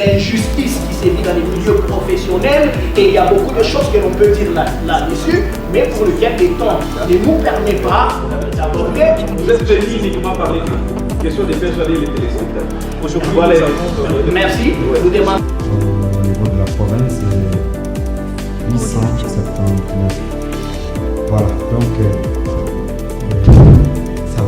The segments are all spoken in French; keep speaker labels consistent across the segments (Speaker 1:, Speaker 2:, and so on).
Speaker 1: L'injustice qui sévit dans les milieux professionnels et il y a beaucoup de choses que l'on peut dire là-dessus, mais pour lequel les temps ne nous permet pas d'aborder.
Speaker 2: Vous êtes venu uniquement parler de question des persuader les téléspectateurs. Aujourd'hui, voilà,
Speaker 1: merci. Nous demandons.
Speaker 3: Au niveau de la province, 879. Voilà, donc ça va.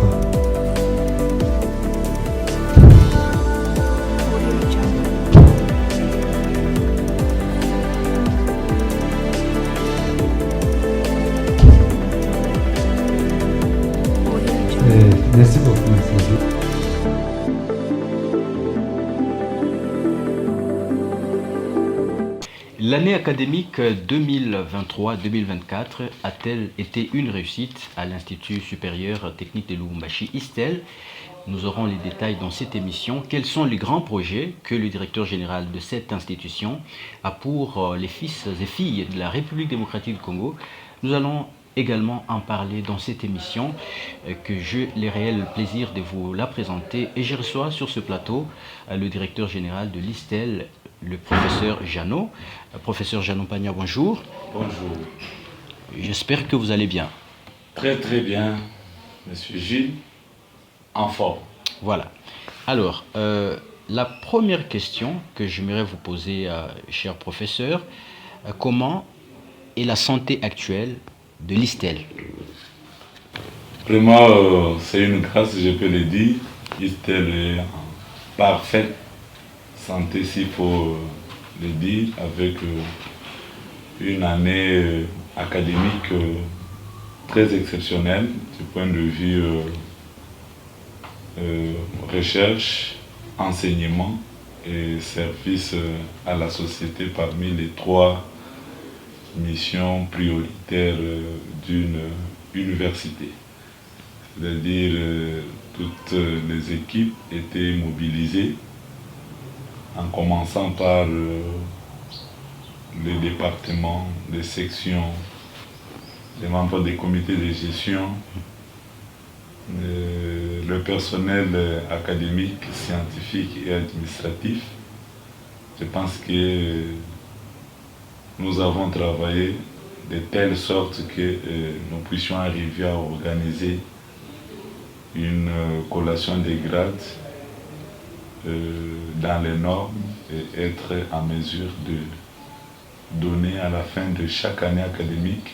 Speaker 3: Merci beaucoup, merci.
Speaker 4: L'année académique 2023-2024 a-t-elle été une réussite à l'Institut supérieur technique de Lubumbashi, ISTEL? Nous aurons les détails dans cette émission. Quels sont les grands projets que le directeur général de cette institution a pour les fils et filles de la République démocratique du Congo? Nous allons également en parler dans cette émission que j'ai le réel plaisir de vous la présenter. Et je reçois sur ce plateau le directeur général de l'ISTEL, le professeur Jeannot. Professeur Jeannot Pagna, bonjour.
Speaker 5: Bonjour.
Speaker 4: J'espère que vous allez bien.
Speaker 5: Très très bien, monsieur Gilles, en forme.
Speaker 4: Voilà. Alors, la première question que j'aimerais vous poser, cher professeur, comment est la santé actuelle de l'ISTEL?
Speaker 5: Vraiment, c'est une grâce, je peux le dire. l'ISTEL est en parfaite santé, s'il faut le dire, avec une année académique très exceptionnelle du point de vue recherche, enseignement et service à la société parmi les 3 missions prioritaires d'une université. C'est-à-dire toutes les équipes étaient mobilisées, en commençant par les départements, les sections, les membres des comités de gestion, le personnel académique, scientifique et administratif. Je pense que nous avons travaillé de telle sorte que nous puissions arriver à organiser une collation des grades dans les normes et être en mesure de donner à la fin de chaque année académique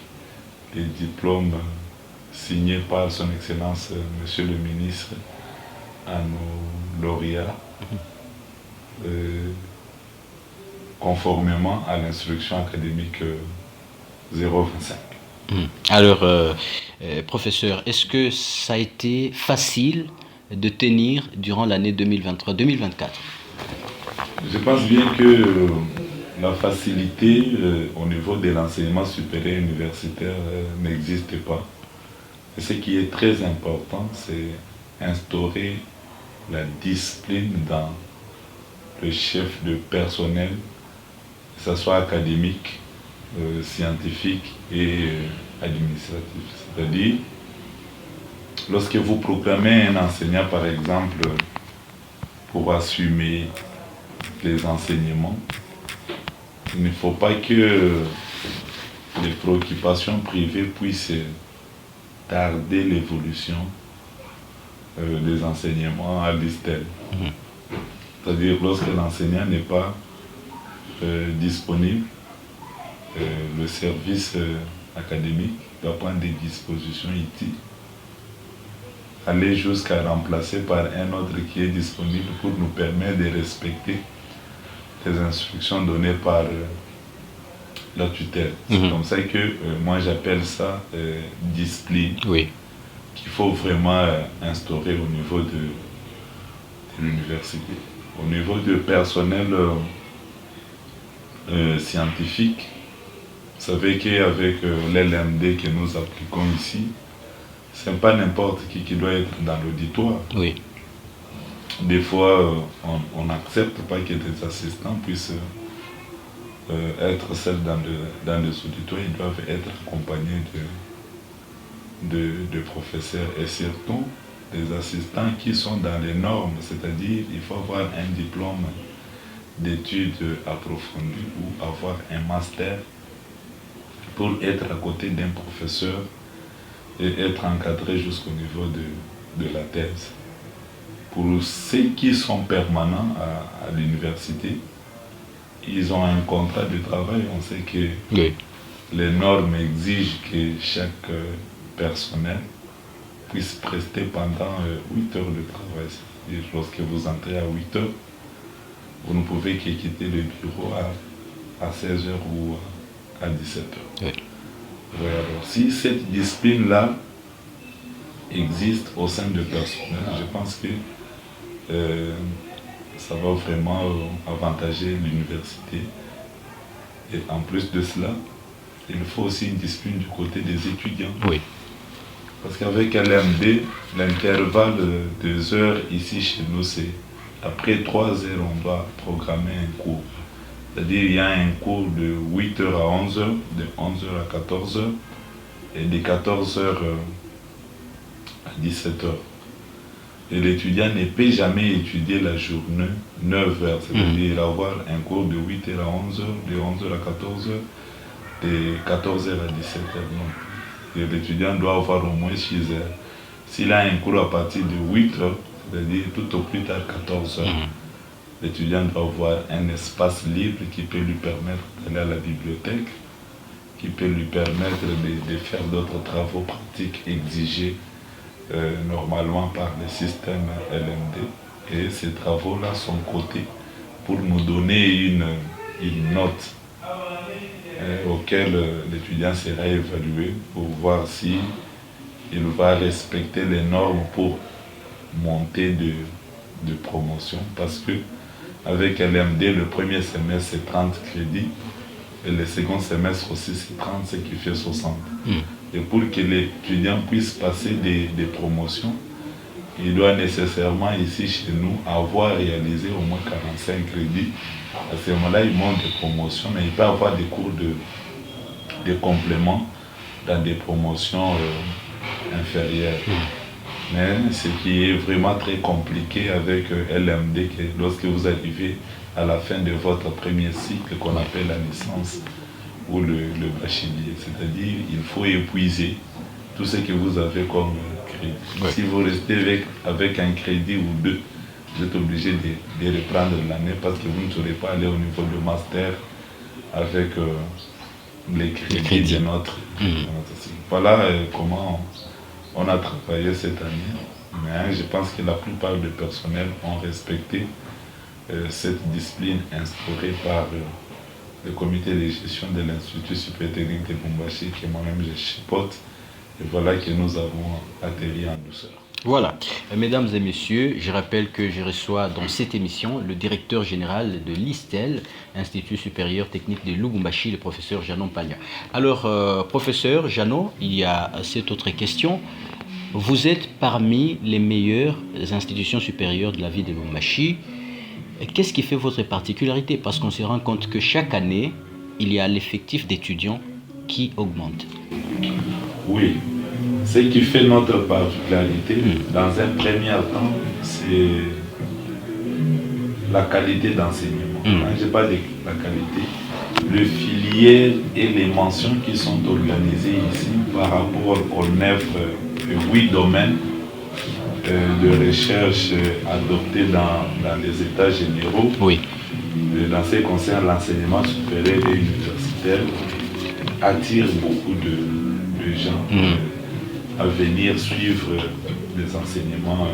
Speaker 5: les diplômes signés par son Excellence Monsieur le Ministre à nos lauréats, conformément à l'instruction académique 025.
Speaker 4: Alors, professeur, est-ce que ça a été facile de tenir durant l'année 2023-2024?
Speaker 5: Je pense bien que la facilité au niveau de l'enseignement supérieur universitaire n'existe pas. Et ce qui est très important, c'est instaurer la discipline dans le chef de personnel, que ce soit académique, scientifique et administratif. C'est-à-dire, lorsque vous proclamez un enseignant, par exemple, pour assumer les enseignements, il ne faut pas que les préoccupations privées puissent tarder l'évolution des enseignements à l'ISTEL. C'est-à-dire, lorsque l'enseignant n'est pas disponible, le service académique doit prendre des dispositions utiles, aller jusqu'à remplacer par un autre qui est disponible pour nous permettre de respecter les instructions données par la tutelle. C'est comme ça que moi j'appelle ça discipline, qu'il faut vraiment instaurer au niveau de l'université. Au niveau du personnel scientifique, vous savez qu'avec l'LMD que nous appliquons ici, ce n'est pas n'importe qui doit être dans l'auditoire. Des fois, on n'accepte pas que des assistants puissent être seuls dans les auditoires. Ils doivent être accompagnés de professeurs et surtout des assistants qui sont dans les normes, c'est-à-dire il faut avoir un diplôme d'études approfondies ou avoir un master pour être à côté d'un professeur et être encadré jusqu'au niveau de la thèse. Pour ceux qui sont permanents à l'université, ils ont un contrat de travail. On sait que les normes exigent que chaque personnel puisse prester pendant 8 heures de travail. C'est-à-dire, lorsque vous entrez à 8 heures, vous ne pouvez que quitter le bureau à 16 heures ou à 17 heures. Oui. Oui, alors, si cette discipline-là existe au sein du personnel, je pense que ça va vraiment avantager l'université. Et en plus de cela, il faut aussi une discipline du côté des étudiants. Oui. Parce qu'avec LMD, l'intervalle de heures ici chez nous, c'est après 3 heures, on doit programmer un cours. C'est-à-dire il y a un cours de 8h à 11h, de 11h à 14h et de 14h à 17h. Et l'étudiant ne peut jamais étudier la journée 9 heures, c'est-à-dire avoir un cours de 8h à 11h, de 11h à 14h, de 14h à 17h. Non. Et l'étudiant doit avoir au moins 6 heures. S'il a un cours à partir de 8 heures, c'est-à-dire tout au plus tard 14 heures, l'étudiant doit avoir un espace libre qui peut lui permettre d'aller à la bibliothèque, qui peut lui permettre de faire d'autres travaux pratiques exigés normalement par le système LMD. Et ces travaux-là sont cotés pour nous donner une note auquel l'étudiant sera évalué pour voir si il va respecter les normes pour monter de promotion. Parce que avec LMD, le premier semestre c'est 30 crédits et le second semestre aussi c'est 30, ce qui fait 60. Et pour que l'étudiant puisse passer des promotions, il doit nécessairement ici chez nous avoir réalisé au moins 45 crédits. À ce moment-là, il monte des promotions, mais il peut avoir des cours de complément dans des promotions inférieures. Mais ce qui est vraiment très compliqué avec LMD, que lorsque vous arrivez à la fin de votre premier cycle qu'on appelle la licence ou le bachelier, c'est-à-dire il faut épuiser tout ce que vous avez comme crédit. Ouais. Si vous restez avec un crédit ou deux, vous êtes obligé de reprendre l'année parce que vous ne serez pas aller au niveau du master avec les crédits de notre cycle. Voilà comment on a travaillé cette année, mais je pense que la plupart des personnels ont respecté cette discipline instaurée par le comité de gestion de l'Institut supérieur technique de Lubumbashi, que moi-même je chipote, et voilà que nous avons atterri en douceur.
Speaker 4: Voilà, mesdames et messieurs, je rappelle que je reçois dans cette émission le directeur général de l'ISTEL, Institut supérieur technique de Lubumbashi, le professeur Janon Pagna. Alors, professeur Janon, il y a cette autre question. Vous êtes parmi les meilleures institutions supérieures de la ville de Lubumbashi. Qu'est-ce qui fait votre particularité? Parce qu'on se rend compte que chaque année, il y a l'effectif d'étudiants qui augmente.
Speaker 5: Oui. Ce qui fait notre particularité, dans un premier temps, c'est la qualité d'enseignement. Quand je parle de la qualité, le filière et les mentions qui sont organisées ici par rapport aux 8 domaines de recherche adoptés dans les états généraux, dans ce qui concerne l'enseignement supérieur et universitaire, attire beaucoup de gens à venir suivre des enseignements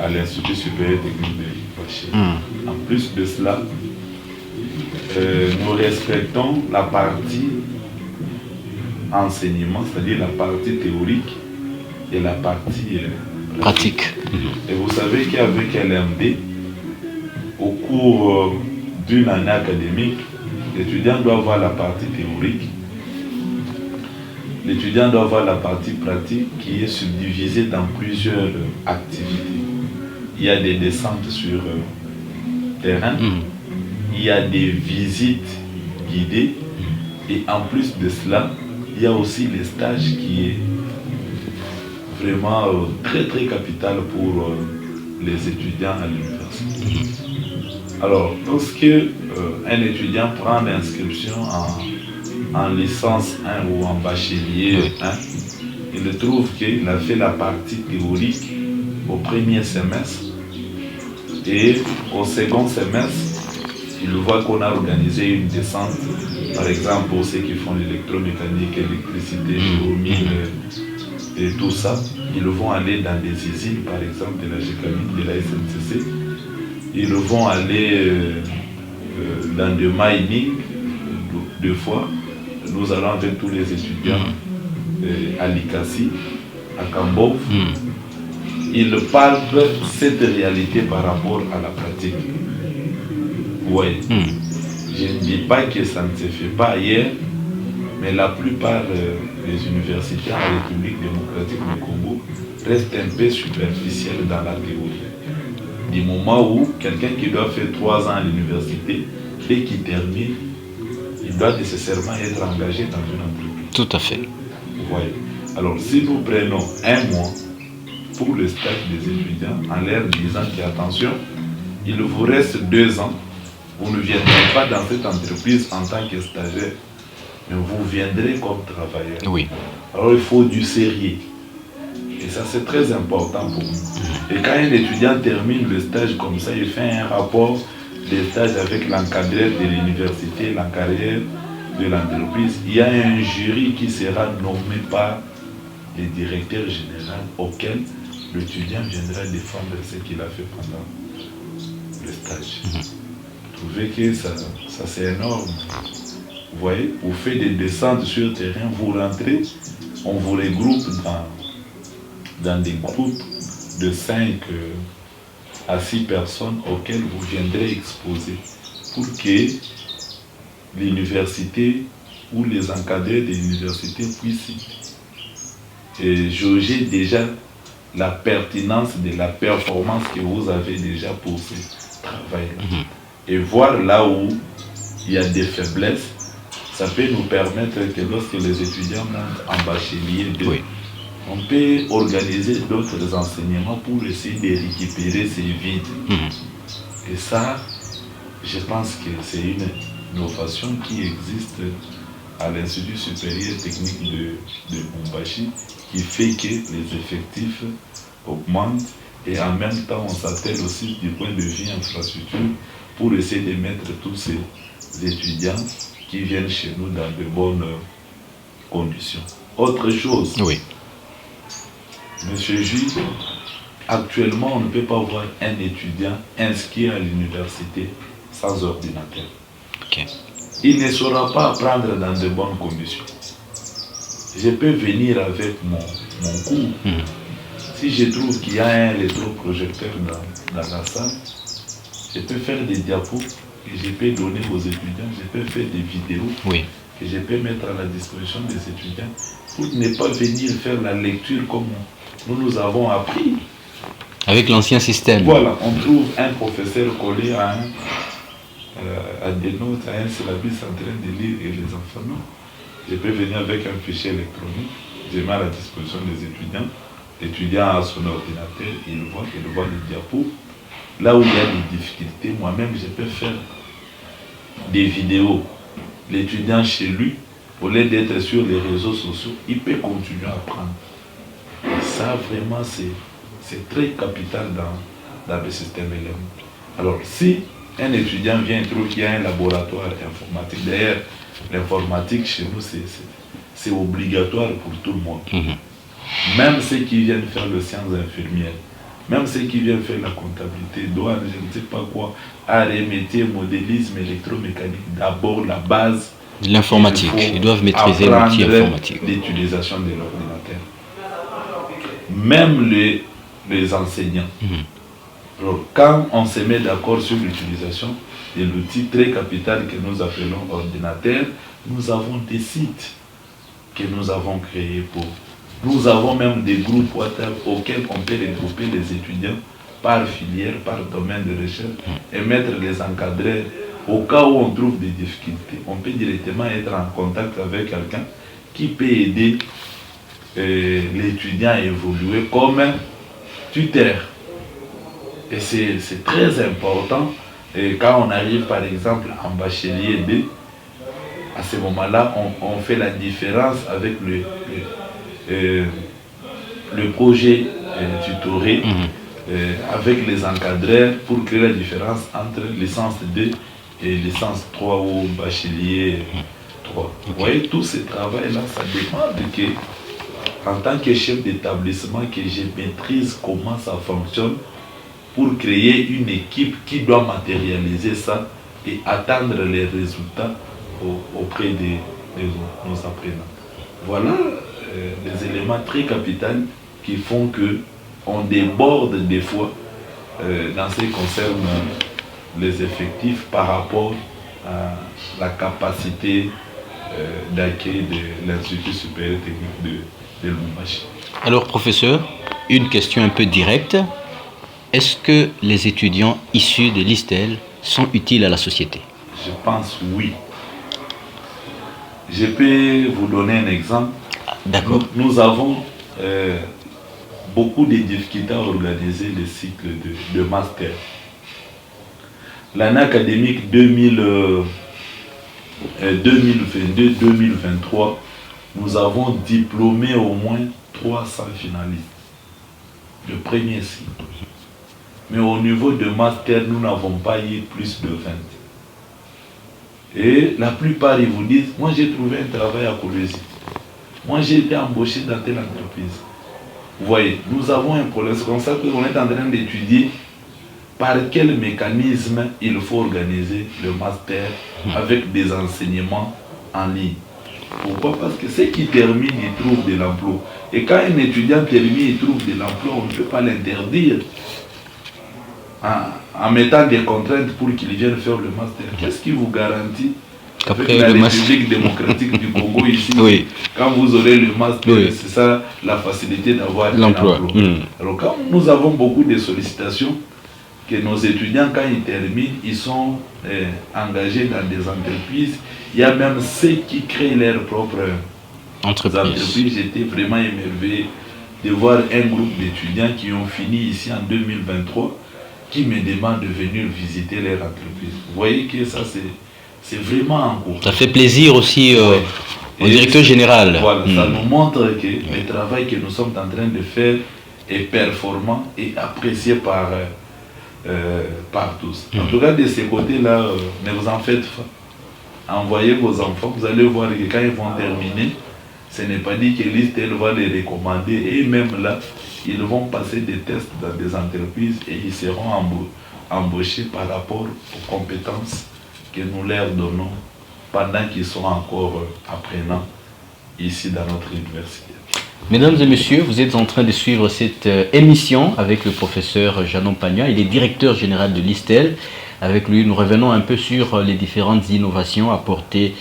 Speaker 5: à l'Institut supérieur technique de Lubumbashi. En plus de cela, nous respectons la partie enseignement, c'est-à-dire la partie théorique et la partie pratique. Et vous savez qu'avec LMD, au cours d'une année académique, l'étudiant doit avoir la partie théorique. L'étudiant doit avoir la partie pratique qui est subdivisée dans plusieurs activités. Il y a des descentes sur terrain, il y a des visites guidées, et en plus de cela, il y a aussi les stages qui est vraiment très très capital pour les étudiants à l'université. Alors, lorsque un étudiant prend l'inscription en licence 1 ou en bachelier 1, il trouve qu'il a fait la partie théorique au premier semestre et au second semestre, il voit qu'on a organisé une descente, par exemple pour ceux qui font l'électromécanique, l'électricité, géomine et tout ça. Ils vont aller dans des usines, par exemple de la GECAMIN, de la SNCC. Ils vont aller dans des mining, deux fois. Nous allons avec tous les étudiants à Likasi, à Kambov. Ils parlent de cette réalité par rapport à la pratique. Oui. Je ne dis pas que ça ne se fait pas ailleurs, mais la plupart des universités en République démocratique du Congo restent un peu superficielles dans la théorie. Du moment où quelqu'un qui doit faire 3 ans à l'université, dès qu'il termine, il doit nécessairement être engagé dans une entreprise.
Speaker 4: Tout à fait.
Speaker 5: Vous voyez. Alors si nous prenons un mois pour le stage des étudiants, en leur disant qu'attention, il vous reste 2 ans, vous ne viendrez pas dans cette entreprise en tant que stagiaire, mais vous viendrez comme travailleur.
Speaker 4: Oui.
Speaker 5: Alors il faut du sérieux. Et ça c'est très important pour nous. Et quand un étudiant termine le stage comme ça, il fait un rapport des stages avec l'encadreur de l'université, l'encadreur de l'entreprise. Il y a un jury qui sera nommé par le directeur général auquel l'étudiant viendra défendre ce qu'il a fait pendant le stage. Vous trouvez que ça c'est énorme. Vous voyez, vous faites des descentes sur le terrain, vous rentrez, on vous regroupe dans des groupes de 5 à 6 personnes auxquelles vous viendrez exposer pour que l'université ou les encadreurs de l'université puissent jauger déjà la pertinence de la performance que vous avez déjà pour ce travail-là. Et voir là où il y a des faiblesses, ça peut nous permettre que lorsque les étudiants montent en bachelier 2, on peut organiser d'autres enseignements pour essayer de récupérer ces vides. Et ça, je pense que c'est une innovation qui existe à l'Institut supérieur technique de Lubumbashi, qui fait que les effectifs augmentent et en même temps on s'attelle aussi du point de vue infrastructure pour essayer de mettre tous ces étudiants qui viennent chez nous dans de bonnes conditions. Autre chose, Monsieur Jules, actuellement on ne peut pas voir un étudiant inscrit à l'université sans ordinateur. Il ne saura pas apprendre dans de bonnes conditions. Je peux venir avec mon cours. Si je trouve qu'il y a un rétroprojecteur dans la salle, je peux faire des diapos que je peux donner aux étudiants, je peux faire des vidéos que je peux mettre à la disposition des étudiants pour ne pas venir faire la lecture comme nous avons appris.
Speaker 4: Avec l'ancien système.
Speaker 5: Voilà, on trouve un professeur collé à des notes, à un syllabus en train de lire et les enfants non. Je peux venir avec un fichier électronique, je mets à la disposition des étudiants. L'étudiant a son ordinateur, il voit les diapos. Là où il y a des difficultés, moi-même je peux faire des vidéos. L'étudiant chez lui, au lieu d'être sur les réseaux sociaux, il peut continuer à apprendre. Et ça vraiment c'est très capital dans le système LM. Alors si un étudiant vient et trouve qu'il y a un laboratoire informatique, d'ailleurs l'informatique chez nous c'est obligatoire pour tout le monde. Même ceux qui viennent faire les sciences infirmières, même ceux qui viennent faire la comptabilité, douane, je ne sais pas quoi, arts et métiers, modélisme, électromécanique, d'abord la base.
Speaker 4: L'informatique, ils doivent maîtriser l'outil informatique.
Speaker 5: L'utilisation de l'ordinateur. Même les enseignants. Alors, quand on se met d'accord sur l'utilisation de l'outil très capital que nous appelons ordinateur, nous avons des sites que nous avons créés pour. Nous avons même des groupes WhatsApp auxquels on peut regrouper les étudiants par filière, par domaine de recherche et mettre les encadreurs. Au cas où on trouve des difficultés, on peut directement être en contact avec quelqu'un qui peut aider l'étudiant à évoluer comme un tuteur. Et c'est très important Et quand on arrive par exemple en bachelier B, à ce moment-là, on fait la différence avec le projet tutoré, avec les encadreurs pour créer la différence entre licence 2 et licence 3 ou bachelier 3. Vous voyez, tout ce travail-là, ça demande que, en tant que chef d'établissement, que je maîtrise comment ça fonctionne pour créer une équipe qui doit matérialiser ça et atteindre les résultats auprès de nos apprenants. Voilà les éléments très capitaux qui font qu'on déborde des fois dans ce qui concerne les effectifs par rapport à la capacité d'accueil de l'Institut supérieur technique de Lubumbashi.
Speaker 4: Alors, professeur, une question un peu directe. Est-ce que les étudiants issus de l'ISTEL sont utiles à la société?
Speaker 5: Je pense oui. Je peux vous donner un exemple.
Speaker 4: D'accord.
Speaker 5: Nous avons beaucoup de difficultés à organiser les cycles de master. L'année académique 2022-2023, nous avons diplômé au moins 300 finalistes. Le premier cycle. Mais au niveau de master, nous n'avons pas eu plus de 20. Et la plupart, ils vous disent, moi j'ai trouvé un travail à Kolwezi. Moi j'ai été embauché dans telle entreprise. Vous voyez, nous avons un problème. C'est comme ça qu'on est en train d'étudier par quel mécanisme il faut organiser le master avec des enseignements en ligne. Pourquoi? Parce que ceux qui terminent, ils trouvent de l'emploi. Et quand un étudiant termine, il trouve de l'emploi, on ne peut pas l'interdire en mettant des contraintes pour qu'il vienne faire le master. Qu'est-ce qui vous garantit avec la République démocratique du Congo ici, oui, quand vous aurez le master, oui, c'est ça la facilité d'avoir l'emploi. Alors quand nous avons beaucoup de sollicitations, que nos étudiants, quand ils terminent, ils sont engagés dans des entreprises. Il y a même ceux qui créent leurs propres entreprises. J'étais vraiment émerveillé de voir un groupe d'étudiants qui ont fini ici en 2023, qui me demandent de venir visiter leur entreprise. Vous voyez que ça, c'est vraiment encourageant.
Speaker 4: Ça fait plaisir aussi au directeur général.
Speaker 5: Voilà, ça nous montre que le travail que nous sommes en train de faire est performant et apprécié par tous. En tout cas, de ces côtés-là, ne vous en faites pas. Envoyez vos enfants, vous allez voir que quand ils vont terminer, ce n'est pas dit que l'ISTEL va les recommander, et même là, ils vont passer des tests dans des entreprises et ils seront embauchés par rapport aux compétences que nous leur donnons pendant qu'ils sont encore apprenants ici dans notre université.
Speaker 4: Mesdames et messieurs, vous êtes en train de suivre cette émission avec le professeur Janon Pagna. Il est directeur général de l'ISTEL. Avec lui, nous revenons un peu sur les différentes innovations apportées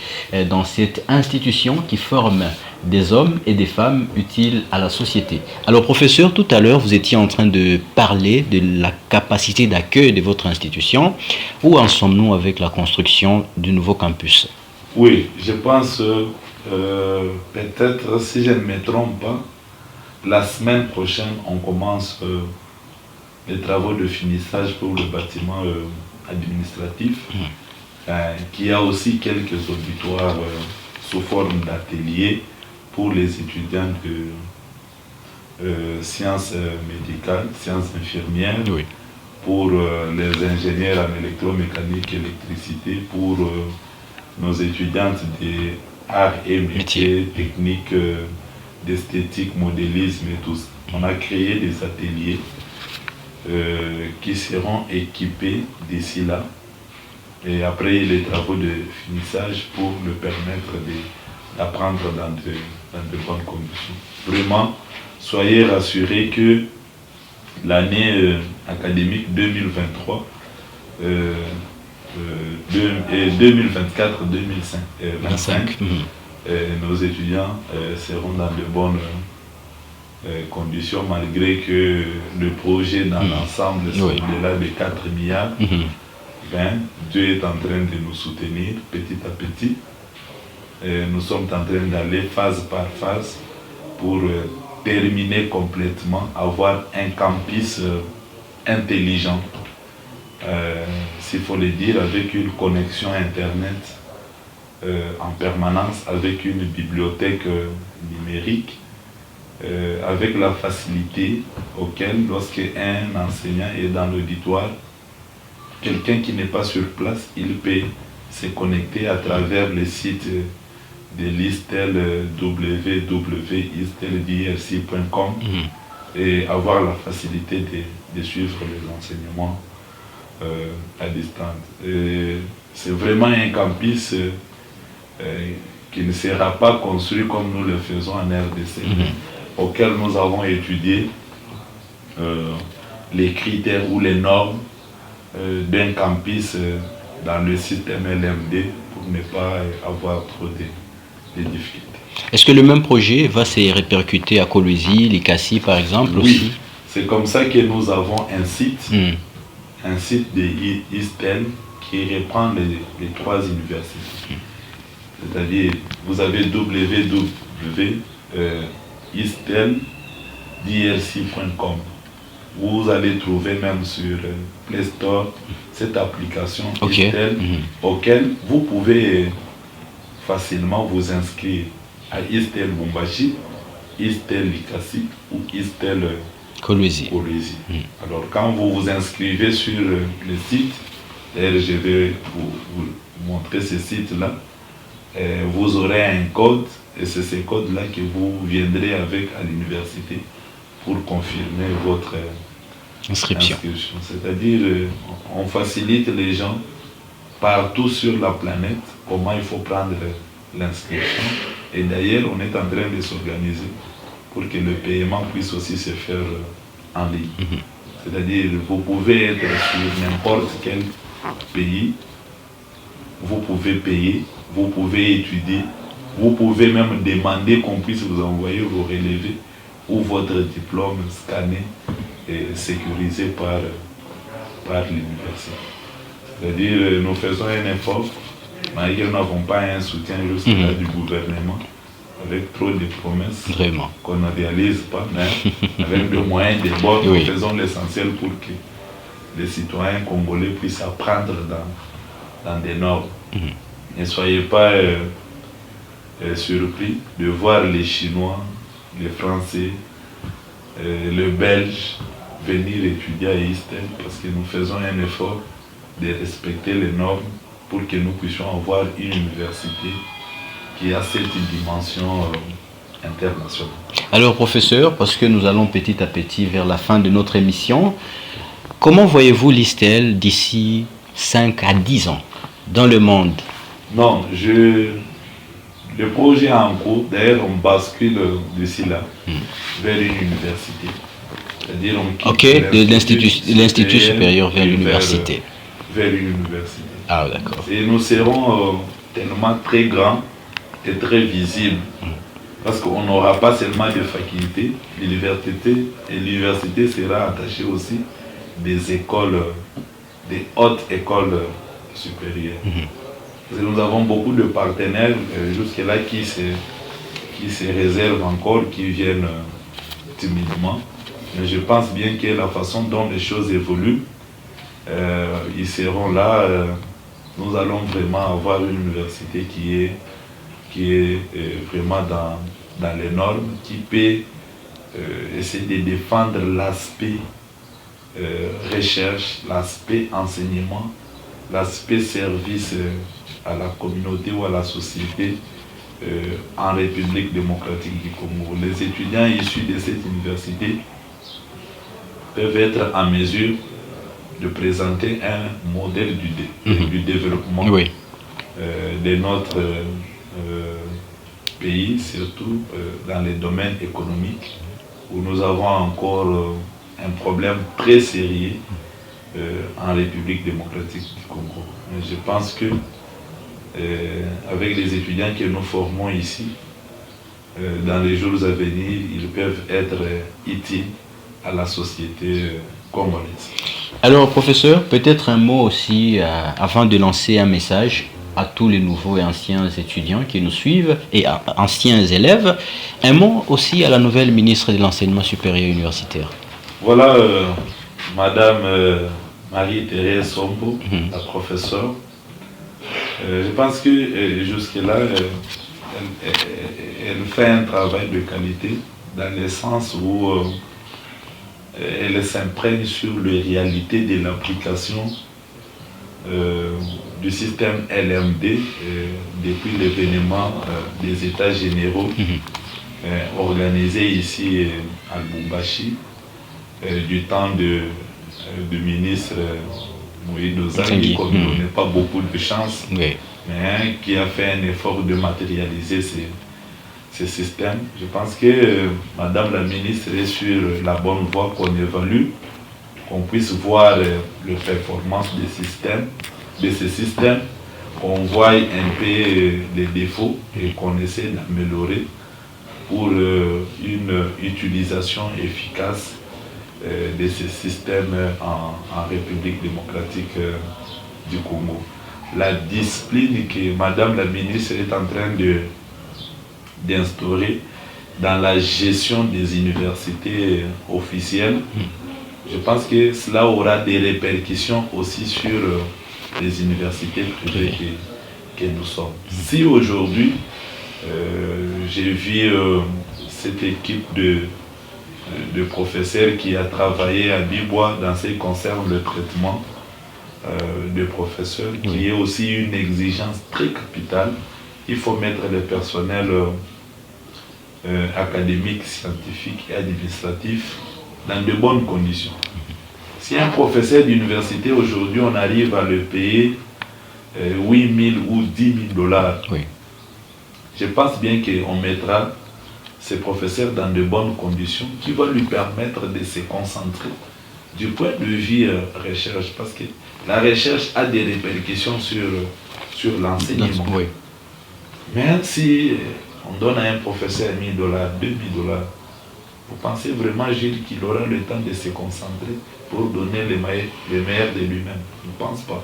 Speaker 4: dans cette institution qui forme des hommes et des femmes utiles à la société. Alors, professeur, tout à l'heure, vous étiez en train de parler de la capacité d'accueil de votre institution. Où en sommes-nous avec la construction du nouveau campus?
Speaker 5: Oui, je pense, peut-être, si je ne me trompe pas, la semaine prochaine, on commence les travaux de finissage pour le bâtiment administratif, qui a aussi quelques auditoires sous forme d'ateliers pour les étudiants de sciences médicales, sciences infirmières, oui, pour les ingénieurs en électromécanique, électricité, pour nos étudiantes des arts et métiers, techniques, d'esthétique, modélisme et tout ça. On a créé des ateliers qui seront équipés d'ici là, et après les travaux de finissage pour le permettre d'apprendre dans de bonnes conditions. Vraiment, soyez rassurés que l'année académique 2023 2024-2025, nos étudiants seront dans de bonnes conditions, malgré que le projet dans l'ensemble est au-delà de 4 milliards. Dieu est en train de nous soutenir petit à petit. Nous sommes en train d'aller phase par phase pour terminer complètement, avoir un campus intelligent s'il faut le dire, avec une connexion Internet en permanence, avec une bibliothèque numérique, avec la facilité auquel, lorsque un enseignant est dans l'auditoire, quelqu'un qui n'est pas sur place, il peut se connecter à travers le site de l'ISTEL, www.isteldrc.com, et avoir la facilité de suivre les enseignements à distance. C'est vraiment un campus qui ne sera pas construit comme nous le faisons en RDC, auquel nous avons étudié les critères ou les normes d'un campus dans le système LMD pour ne pas avoir trop de difficultés.
Speaker 4: Est-ce que le même projet va se répercuter à Kolwezi, Likasi par exemple
Speaker 5: Oui,
Speaker 4: aussi?
Speaker 5: c'est comme ça que nous avons un site de ISTEL qui reprend les 3 universités. C'est-à-dire, vous avez www.isteldrc.com. Vous allez trouver même sur Play Store cette application ISTEL, auquel vous pouvez facilement vous inscrire à ISTEL Lubumbashi, ISTEL Likasi ou ISTEL Kolwezi. Alors quand vous vous inscrivez sur le site, d'ailleurs je vais vous montrer ce site-là, vous aurez un code et c'est ce code-là que vous viendrez avec à l'université pour confirmer votre inscription. C'est-à-dire on facilite les gens partout sur la planète comment il faut prendre l'inscription. Et d'ailleurs, on est en train de s'organiser pour que le paiement puisse aussi se faire en ligne. C'est-à-dire, vous pouvez être sur n'importe quel pays, vous pouvez payer, vous pouvez étudier, vous pouvez même demander qu'on puisse vous envoyer vos relevés ou votre diplôme scanné et sécurisé par l'université. C'est-à-dire, nous faisons un effort, malgré nous n'avons pas un soutien jusque-là du gouvernement, avec trop de promesses qu'on ne réalise pas, mais avec des moyens de bord, nous faisons l'essentiel pour que les citoyens congolais puissent apprendre dans des normes. Ne soyez pas surpris de voir les Chinois, les Français, les Belges venir étudier à ISTEL parce que nous faisons un effort de respecter les normes pour que nous puissions avoir une université qui a cette dimension internationale.
Speaker 4: Alors professeur, parce que nous allons petit à petit vers la fin de notre émission, comment voyez-vous l'ISTEL d'ici 5 à 10 ans dans le monde?
Speaker 5: Non, le projet est en cours, d'ailleurs on bascule d'ici là vers une université. C'est-à-dire on quitte
Speaker 4: l'Institut supérieur vers l'université.
Speaker 5: Vers une université.
Speaker 4: Ah d'accord.
Speaker 5: Et nous serons tellement très grands et très visibles. Parce qu'on n'aura pas seulement des facultés, l'université sera attachée aussi des écoles, des hautes écoles supérieures. Nous avons beaucoup de partenaires jusque-là qui se réservent encore, qui viennent timidement. Mais je pense bien que la façon dont les choses évoluent, ils seront là. Nous allons vraiment avoir une université qui est vraiment dans les normes, qui peut essayer de défendre l'aspect recherche, l'aspect enseignement, l'aspect service à la communauté ou à la société en République démocratique du Congo. Les étudiants issus de cette université peuvent être en mesure de présenter un modèle du développement de notre pays, surtout dans les domaines économiques, où nous avons encore un problème très sérieux en République démocratique du Congo. Mais je pense que avec les étudiants que nous formons ici, dans les jours à venir, ils peuvent être utiles à la société congolaise.
Speaker 4: Alors professeur, peut-être un mot aussi avant de lancer un message à tous les nouveaux et anciens étudiants qui nous suivent et anciens élèves, un mot aussi à la nouvelle ministre de l'Enseignement supérieur universitaire.
Speaker 5: Voilà, Madame Marie-Thérèse Sombo, la professeure. Je pense que jusque-là, elle fait un travail de qualité dans le sens où elle s'imprègne sur les réalités de l'application du système LMD depuis l'événement des États généraux organisé ici à Lubumbashi du temps du ministre Moïse Dozangi, comme il n'a pas beaucoup de chance, mais qui a fait un effort de matérialiser ces systèmes. Je pense que Madame la ministre est sur la bonne voie, qu'on évalue, qu'on puisse voir les performances de ces systèmes, qu'on voit un peu les défauts et qu'on essaie d'améliorer pour une utilisation efficace de ces systèmes en République démocratique du Congo. La discipline que Madame la ministre est en train d'instaurer dans la gestion des universités officielles, je pense que cela aura des répercussions aussi sur les universités privées que nous sommes. Si aujourd'hui, j'ai vu cette équipe de professeurs qui a travaillé à Bibois dans ce qui concerne le traitement de professeurs, qui est aussi une exigence très capitale. Il faut mettre le personnel académique, scientifique et administratif dans de bonnes conditions. Si un professeur d'université aujourd'hui, on arrive à le payer 8 000 ou 10 000 dollars, je pense bien qu'on mettra ces professeurs dans de bonnes conditions qui vont lui permettre de se concentrer du point de vue recherche, parce que la recherche a des répercussions sur l'enseignement. Mais si on donne à un professeur 1 000 dollars, 2 000 dollars, vous pensez vraiment, Gilles, qu'il aura le temps de se concentrer pour donner le meilleur de lui-même? Je ne pense pas.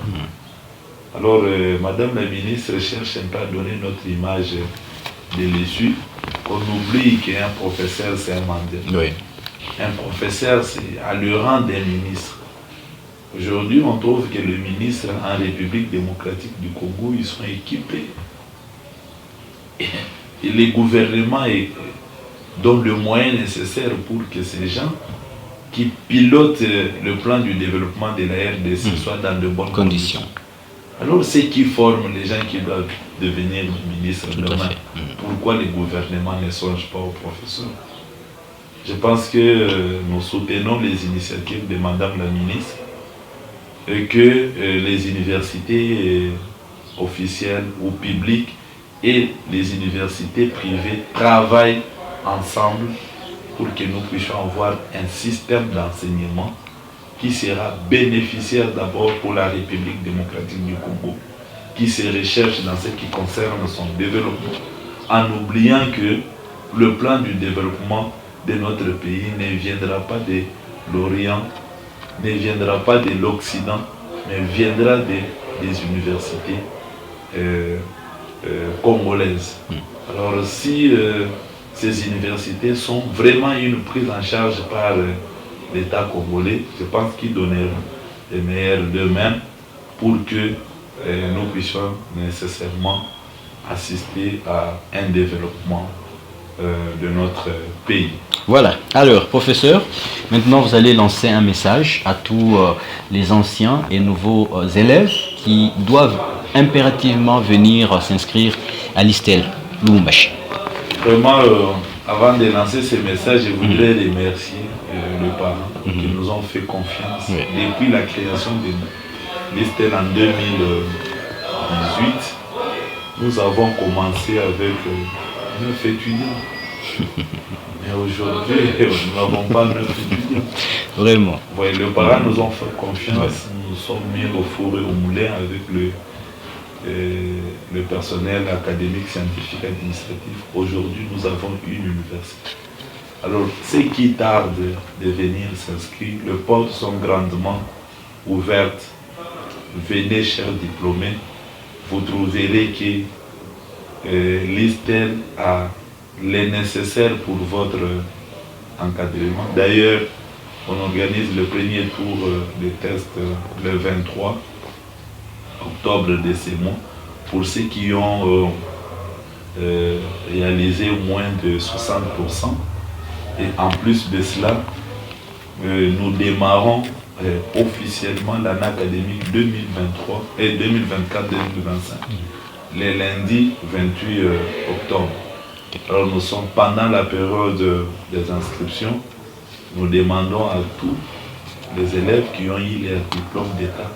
Speaker 5: Alors, Madame la ministre cherche un peu à donner notre image de l'issue. On oublie qu'un professeur, c'est un mandat. Un professeur, c'est à le rang d'un ministre. Aujourd'hui, on trouve que les ministres en République démocratique du Congo, ils sont équipés. Et les gouvernements donnent le moyen nécessaire pour que ces gens qui pilotent le plan du développement de la RDC soient dans de bonnes conditions. Alors, c'est qui forment les gens qui doivent devenir ministres demain. Pourquoi les gouvernements ne songent pas aux professeurs? Je pense que nous soutenons les initiatives de Madame la ministre et que les universités officielles ou publiques et les universités privées travaillent ensemble pour que nous puissions avoir un système d'enseignement qui sera bénéficiaire d'abord pour la République démocratique du Congo, qui se recherche dans ce qui concerne son développement, en oubliant que le plan du développement de notre pays ne viendra pas de l'Orient, ne viendra pas de l'Occident, mais viendra des universités congolaises. Alors si ces universités sont vraiment une prise en charge par l'État congolais, je pense qu'ils donneront les meilleurs d'eux-mêmes pour que nous puissions nécessairement assister à un développement de notre pays.
Speaker 4: Voilà. Alors, professeur, maintenant vous allez lancer un message à tous les anciens et nouveaux élèves qui doivent impérativement venir s'inscrire à l'ISTEL Lubumbashi.
Speaker 5: Vraiment, avant de lancer ce message, je voudrais remercier les parents qui nous ont fait confiance depuis la création de l'ISTEL en 2018. Nous avons commencé avec 9 étudiants. Mais aujourd'hui, nous n'avons pas 9 étudiants.
Speaker 4: Vraiment.
Speaker 5: Ouais, les parents nous ont fait confiance. Nous sommes mis au four et au moulin avec le personnel académique, scientifique, administratif. Aujourd'hui, nous avons une université. Alors, ceux qui tardent de venir s'inscrire, les portes sont grandement ouvertes. Venez, chers diplômés, vous trouverez que l'ISTEL a les nécessaires pour votre encadrement. D'ailleurs, On organise le premier tour des tests le 23 octobre de ces mois pour ceux qui ont réalisé moins de 60%. Et en plus de cela, nous démarrons officiellement l'année académique 2023 et 2024-2025, les lundis 28 octobre. Alors nous sommes pendant la période des inscriptions, nous demandons à tous les élèves qui ont eu leur diplôme d'État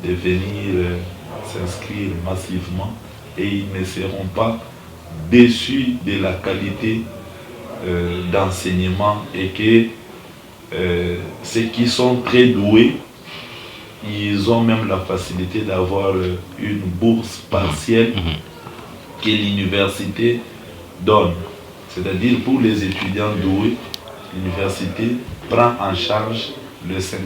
Speaker 5: de venir s'inscrire massivement et ils ne seront pas déçus de la qualité d'enseignement et que ceux qui sont très doués, ils ont même la facilité d'avoir une bourse partielle que l'université donne. C'est-à-dire pour les étudiants doués, l'université prend en charge le 50%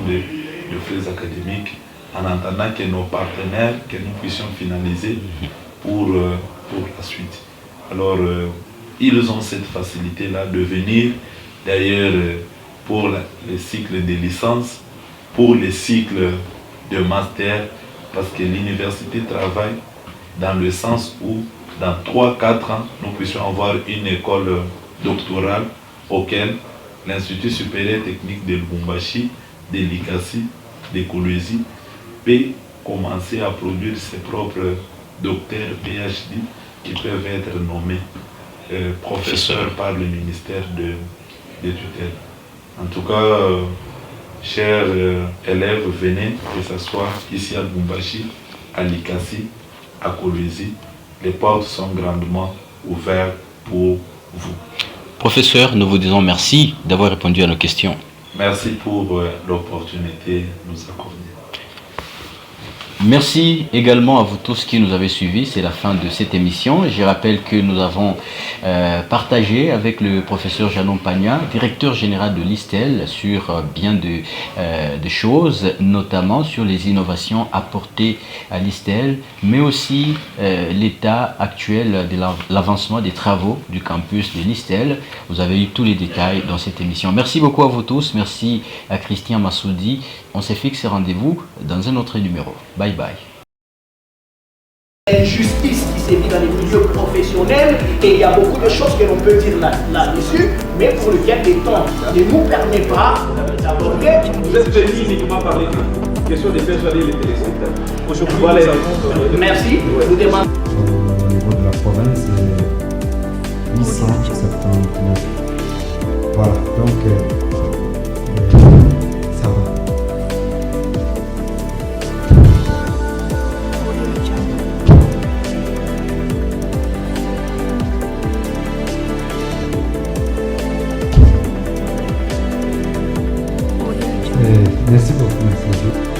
Speaker 5: de frais académiques en attendant que nos partenaires, que nous puissions finaliser pour la suite. Alors, ils ont cette facilité-là de venir, d'ailleurs, pour les cycles de licence, pour les cycles de master, parce que l'université travaille dans le sens où, dans 3-4 ans, nous puissions avoir une école doctorale auquel l'Institut supérieur technique de Lubumbashi, de l'ICASI, de Kolwezi, peut commencer à produire ses propres docteurs PhD qui peuvent être nommés professeurs par le ministère de tutelle. En tout cas, chers élèves, venez, que ce soit ici à Lubumbashi, à l'ICASI, à Kolwezi, les portes sont grandement ouvertes pour vous.
Speaker 4: Professeur, nous vous disons merci d'avoir répondu à nos questions.
Speaker 5: Merci pour l'opportunité de nous accorder.
Speaker 4: Merci également à vous tous qui nous avez suivis. C'est la fin de cette émission. Je rappelle que nous avons partagé avec le professeur Janon Pagna, directeur général de l'ISTEL, sur bien de choses, notamment sur les innovations apportées à l'ISTEL, mais aussi l'état actuel de l'avancement des travaux du campus de l'ISTEL. Vous avez eu tous les détails dans cette émission. Merci beaucoup à vous tous. Merci à Christian Massoudi. On s'est fixé rendez-vous dans un autre numéro. Bye bye.
Speaker 1: Justice qui sévit dans les milieux professionnels et il y a beaucoup de choses que l'on peut dire là-dessus, mais pour lequel le temps ne nous permet pas d'aborder.
Speaker 2: Vous êtes venu uniquement parler de question de persuader les téléspectateurs. Aujourd'hui,
Speaker 1: voilà. Merci. Nous demandons.
Speaker 3: Au niveau de la province, 879. Voilà, donc ça va. Merci beaucoup. Merci.